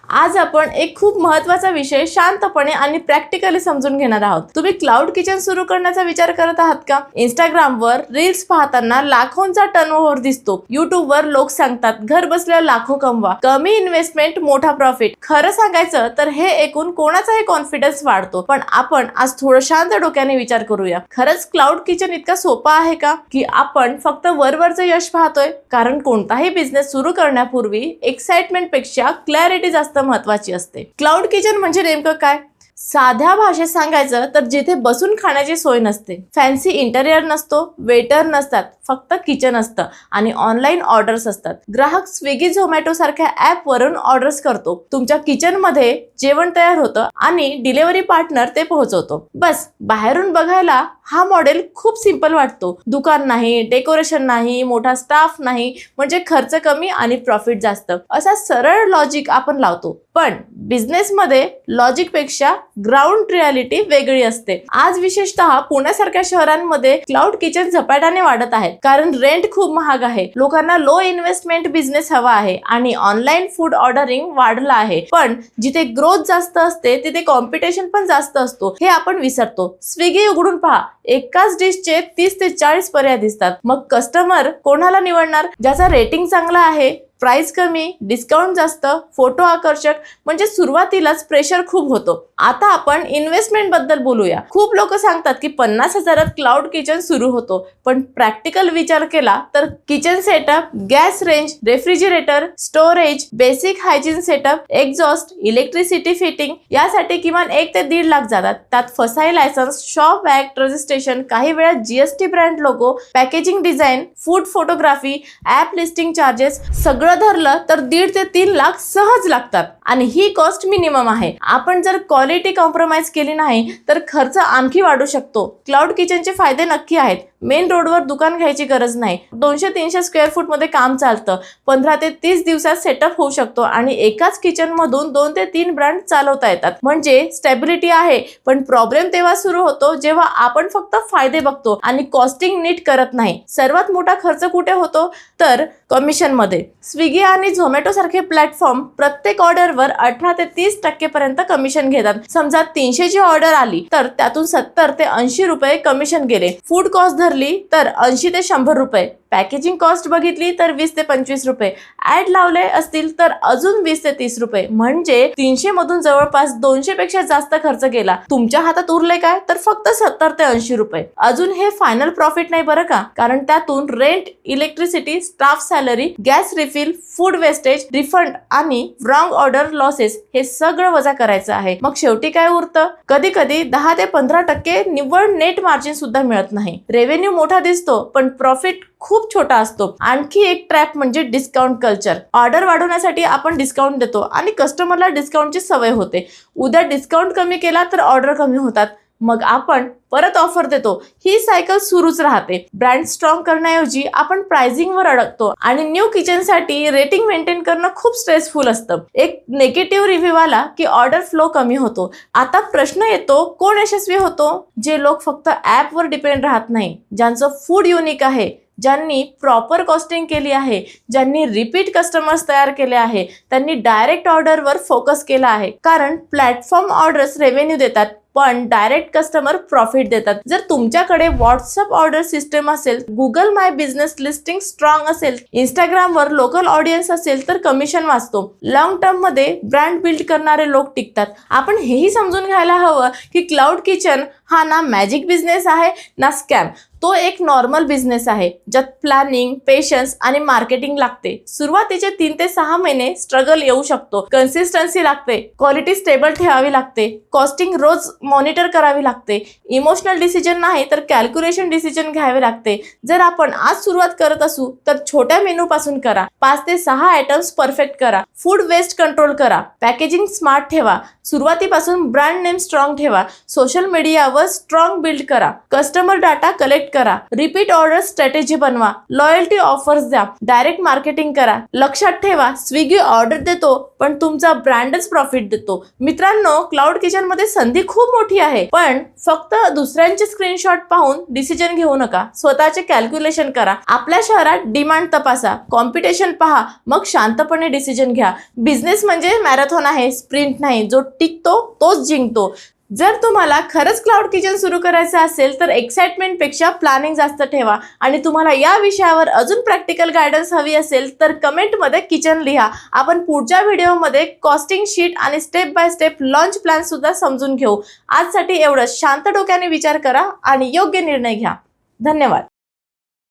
आज आपण एक खूप महत्त्वाचा विषय शांतपणे आणि प्रॅक्टिकली समजून घेणार आहोत। तुम्ही क्लाउड किचन सुरू करण्याचा विचार करत आहात का? इंस्टाग्रामवर रील्स पाहताना लाखोंचा टर्नओव्हर दिसतो। यूट्यूबवर लोक सांगतात घर बसल्या लाखो कमवा, कमी इन्व्हेस्टमेंट मोठा प्रॉफिट। खरं सांगायचं तर हे ऐकून कोणाचाही कॉन्फिडन्स वाढतो, पण आपण आज थोडं शांत डोक्याने विचार करूया। खरंच क्लाउड किचन इतका सोपा आहे का, की आपण फक्त वरवरचं यश पाहतोय? कारण कोणताही बिझनेस सुरू करण्यापूर्वी एक्साइटमेंट पेक्षा क्लॅरिटी जास्त महत्वाची असते। क्लाउड किचन म्हणजे नेमकं काय? साध्या भाषेत सांगायचं तर जिथे बसून खाण्याची सोय नसते, फॅन्सी इंटेरियर नसतो, वेटर नसतात, फक्त किचन असतं आणि ऑनलाईन ऑर्डर्स असतात। ग्राहक स्विगी झोमॅटो सारख्या ऍप वरून ऑर्डर्स करतो, तुमच्या किचन मध्ये जेवण तयार होतं आणि डिलिव्हरी पार्टनर ते पोहोचवतो। बस बाहेरून बघायला हा मॉडेल खूप सिंपल वाटतो। दुकान नाही, डेकोरेशन नाही, मोठा स्टाफ नाही, म्हणजे खर्च कमी आणि प्रॉफिट जास्त, असा सरळ लॉजिक आपण लावतो। पण बिझनेस मध्ये लॉजिक पेक्षा ग्राउंड रियालिटी वेगळी असते। आज विशेषतः पुण्यासारख्या शहरांमध्ये क्लाउड किचन झपाट्याने वाढत आहेत, कारण रेंट खूप महाग आहे, लोकांना लो इन्व्हेस्टमेंट बिझनेस हवा आहे आणि ऑनलाईन फूड ऑर्डरिंग वाढला आहे। पण जिथे ग्रोथ जास्त असते तिथे कॉम्पिटिशन पण जास्त असतो, हे आपण विसरतो। स्विगी उघडून पहा, एकाच डिशचे 30 ते 40 पर्याय दिसतात। मग कस्टमर कोणाला निवडणार? ज्याचा रेटिंग चांगला आहे, प्राइस कमी, डिस्काउंट जास्त, फोटो आकर्षक, म्हणजे सुरुवातीलाच प्रेशर खूप होतो। आता आपण इन्व्हेस्टमेंट बद्दल बोलूया। खूप लोक सांगतात की 50,000 क्लाउड किचन सुरू होतो, पण प्रॅक्टिकल विचार केला तर kitchen setup, gas range, refrigerator, storage, basic hygiene setup, exhaust, electricity fitting यासाठी किमान 1 ते 1.5 लाख जातात। त्यात फसाई लायसन्स, शॉप ऍक्ट, रजिस्ट्रेशन, काही वेळा GST brand logo, packaging design, food photography, app listing charges, सगळं धरलं तर 1.5 ते 3 लाख सहज लागतात आणि ही कॉस्ट मिनिमम आहे। आपण जर क्वालिटी कॉम्प्रोमाइज केली नाही तर खर्च आणखी वाढू शकतो। क्लाउड किचनचे फायदे नक्की आहेत। मेन रोडवर दुकान घ्यायची गरज नाही, 200-300 स्क्वेअर फूट मध्ये काम चालतं, 15 ते 30 दिवसात सेटअप होऊ शकतो आणि एकाच किचन मधून 2 ते 3 ब्रँड चालवता येतात, म्हणजे स्टॅबिलिटी आहे। पण प्रॉब्लेम तेव्हा सुरू होतो जेव्हा आपण फक्त फायदे बघतो आणि कॉस्टिंग नीट करत नाही। सर्वात मोठा खर्च कुठे होतो? तर कमिशन मध्ये। स्विगी आणि झोमॅटो सारखे प्लॅटफॉर्म प्रत्येक ऑर्डरवर 18 ते 30% पर्यंत कमिशन घेतात। समजा 300 ची ऑर्डर आली तर त्यातून 70 ते 80 रुपये कमिशन गेले। फूड कॉस्ट धरली तर 80 ते 100 रुपये, पॅकेजिंग कॉस्ट बघितली तर 20 ते 25 रुपये, ऍड लावले असतील तर अजून 20 ते 30 रुपये, म्हणजे 300 मधून जवळपास 200 पेक्षा जास्त खर्च गेला। तुमच्या हातात उरले काय? तर फक्त 70 ते 80 रुपये। अजून हे फायनल प्रॉफिट नाही बरं का, कारण त्यातून rent, electricity, staff salary, gas refill, food wastage, refund आणि रॉंग ऑर्डर लॉसेस हे सगळं वजा करायचं आहे। मग शेवटी काय उरतं? कधी कधी 10 ते 15% निव्वळ नेट मार्जिन सुद्धा मिळत नाही। रेव्हेन्यू मोठा दिसतो पण प्रॉफिट खूप छोटा असतो। आणखी एक ट्रॅप म्हणजे डिस्काउंट कल्चर। ऑर्डर वाढवण्यासाठी आपण डिस्काउंट देतो आणि कस्टमरला डिस्काउंटची सवय होते। उद्या डिस्काउंट कमी केला तर ऑर्डर कमी होतात, मग आपण परत ऑफर देतो। ही सायकल सुरूच राहते। ब्रँड स्ट्रॉंग करण्याऐवजी आपण प्राइसिंग वर अडकतो आणि न्यू किचन साठी रेटिंग मेंटेन करणं खूप स्ट्रेसफुल असतं। एक नेगेटिव्ह रिव्ह्यू आला की ऑर्डर फ्लो कमी होतो। आता प्रश्न येतो, कोण यशस्वी होतो? जे लोक फक्त ऍप वर डिपेंड राहत नाही, ज्यांचं फूड युनिक आहे, ज्यांनी प्रॉपर कॉस्टिंग केली आहे, ज्यांनी रिपीट कस्टमर्स तयार केले आहे, त्यांनी डायरेक्ट ऑर्डरवर फोकस केला आहे। कारण प्लॅटफॉर्म ऑर्डर्स रेव्हेन्यू देतात पण डायरेक्ट कस्टमर प्रॉफिट देतात। जर तुमच्याकडे व्हॉट्सअप ऑर्डर सिस्टम असेल, गुगल माय बिझनेस लिस्टिंग स्ट्रॉंग असेल, इंस्टाग्रामवर लोकल ऑडियन्स असेल तर कमिशन वाचतो। लॉंग टर्म मध्ये ब्रँड बिल्ड करणारे लोक टिकतात। आपण हेही समजून घ्यायला हवं की क्लाउड किचन हा ना मॅजिक बिझनेस आहे ना स्कॅम, तो एक नॉर्मल बिझनेस आहे ज्यात प्लॅनिंग, पेशन्स आणि मार्केटिंग लागते। सुरुवातीचे 3 ते 6 महिने स्ट्रगल येऊ शकतो, कन्सिस्टन्सी लागते, क्वालिटी स्टेबल ठेवावी लागते, कॉस्टिंग रोज मॉनिटर करावी लागते, इमोशनल डिसिजन नाही तर कॅल्क्युलेशन डिसिजन घ्यावे लागते। जर आपण आज सुरुवात करत असू तर छोट्या मेनू पासून करा, 5 ते 6 आयटम्स परफेक्ट करा, फूड वेस्ट कंट्रोल करा, पॅकेजिंग स्मार्ट ठेवा, सुरुवातीपासून ब्रँड नेम स्ट्रॉंग ठेवा, सोशल मीडियावर स्ट्रॉंग बिल्ड करा, कस्टमर डाटा कलेक्ट सेट करा, रिपीट ऑर्डर स्ट्रॅटेजी बनवा, लॉयल्टी ऑफर्स द्या, डायरेक्ट मार्केटिंग करा. लक्षात ठेवा, स्विगी ऑर्डर देतो पण तुमचा ब्रँडच प्रॉफिट देतो. मित्रांनो, क्लाउड किचन मध्ये संधी खूप मोठी आहे, पण फक्त दुसऱ्यांचे स्क्रीनशॉट पाहून डिसिजन घेऊ नका. स्वतःचे कॅल्क्युलेशन करा, आपल्या शहरात डिमांड तपासा, कॉम्पिटिशन पहा, मग शांतपणे डिसिजन घ्या. बिझनेस म्हणजे मॅरेथॉन आहे, स्प्रिंट नाही. जो टिकतो तोच जिंकतो. जर तुम्हाला खरंच क्लाउड किचन सुरू करायचं असेल तर एक्साइटमेंट पेक्षा प्लॅनिंग जास्त ठेवा. आणि तुम्हाला या विषयावर अजून प्रॅक्टिकल गायडन्स हवी असेल तर कमेंटमध्ये किचन लिहा. आपण पुढच्या व्हिडिओमध्ये कॉस्टिंग शीट आणि step by step launch plan सुद्धा समजून घेऊ. आजसाठी एवढंच. शांत डोक्याने विचार करा आणि योग्य निर्णय घ्या. धन्यवाद.